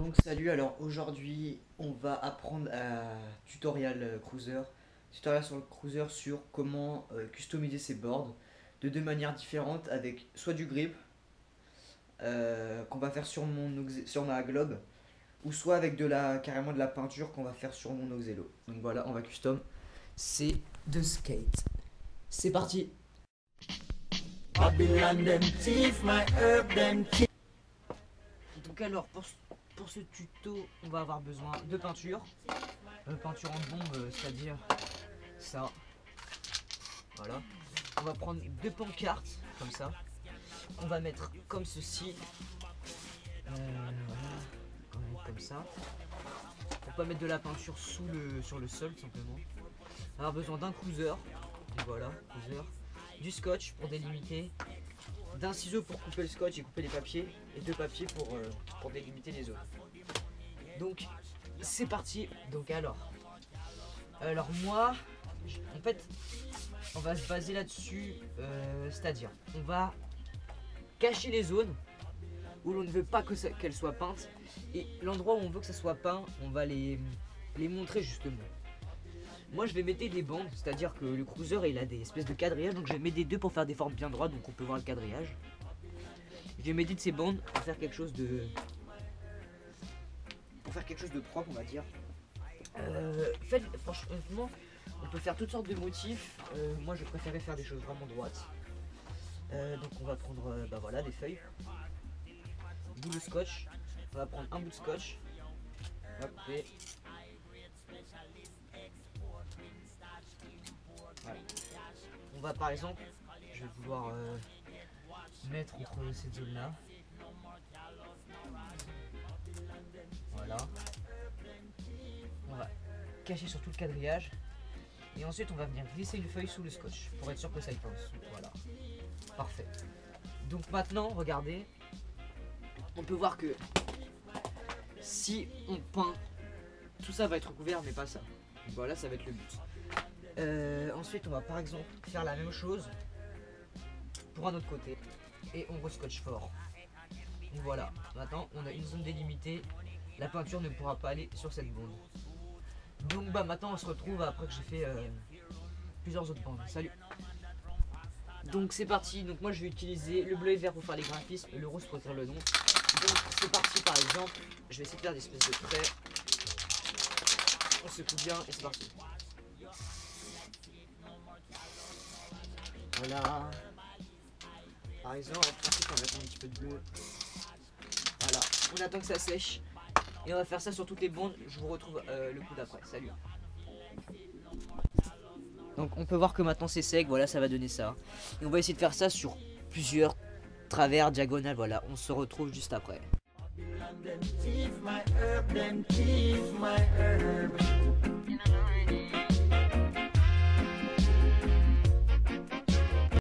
Donc salut, alors aujourd'hui on va apprendre à tutoriel sur le cruiser sur comment customiser ses boards de deux manières différentes avec soit du grip qu'on va faire sur ma globe ou soit avec carrément de la peinture qu'on va faire sur mon Oxelo. Donc voilà, on va custom ces deux skates. C'est parti. Babylon them thief, my herb them kill. Donc alors pour ce tuto on va avoir besoin de peinture. Peinture en bombe, c'est-à-dire ça. Voilà. On va prendre deux pancartes comme ça. On va mettre comme ceci. Voilà. On va mettre comme ça. Pour pas mettre de la peinture sur le sol tout simplement. On va avoir besoin d'un cruiser. Donc voilà, cruiser. Du scotch pour délimiter. D'un ciseau pour couper le scotch et couper les papiers. Et deux papiers pour délimiter les zones. Donc c'est parti. Donc alors moi en fait on va se baser là-dessus, c'est-à-dire on va cacher les zones où l'on ne veut pas qu'elles soient peintes et l'endroit où on veut que ça soit peint on va les montrer justement. Moi je vais mettre des bandes, c'est-à-dire que le cruiser il a des espèces de quadrillages, donc je vais mettre des deux pour faire des formes bien droites, donc on peut voir le quadrillage. Je vais mettre de ces bandes pour faire quelque chose de propre on va dire. Franchement on peut faire toutes sortes de motifs. Moi je préférais faire des choses vraiment droites. Donc on va prendre voilà, des feuilles, bout de scotch. On va prendre un bout de scotch, on va couper. Voilà. On va par exemple, je vais vouloir mettre entre cette zone là. Voilà. On va cacher sur tout le quadrillage. Et ensuite on va venir glisser une feuille sous le scotch pour être sûr que ça y pense. Voilà. Parfait. Donc maintenant, regardez. On peut voir que si on peint, tout ça va être couvert mais pas ça. Voilà, ça va être le but. Ensuite on va par exemple faire la même chose pour un autre côté. Et on rescotche fort. Donc voilà. Maintenant on a une zone délimitée. La peinture ne pourra pas aller sur cette bande. Donc maintenant on se retrouve après que j'ai fait plusieurs autres bandes. Salut. Donc c'est parti, donc moi je vais utiliser le bleu et vert pour faire les graphismes et le rose pour écrire le nom. Donc c'est parti par exemple, je vais essayer de faire des espèces de traits. On secoue bien et c'est parti. Voilà. Par exemple, ensuite on va mettre un petit peu de bleu. Voilà, on attend que ça sèche. Et on va faire ça sur toutes les bandes. Je vous retrouve le coup d'après. Salut. Donc on peut voir que maintenant c'est sec. Voilà, ça va donner ça. Et on va essayer de faire ça sur plusieurs travers, diagonales. Voilà, on se retrouve juste après. Babylon them thief, my herb them kill, my herb